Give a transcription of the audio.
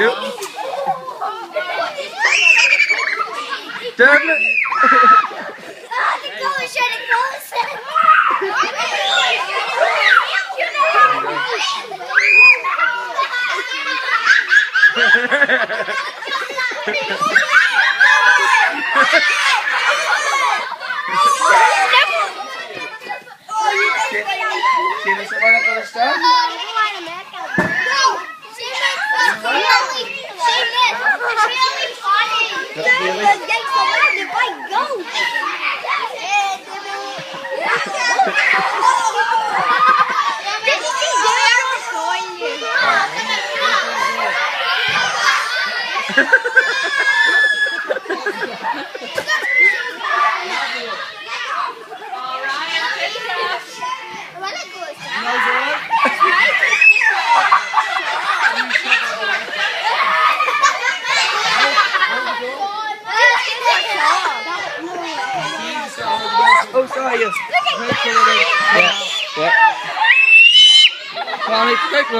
Yep. Turn it. Sino sa mga kalusta? Oh, sorry. Yeah. Well, it's quick.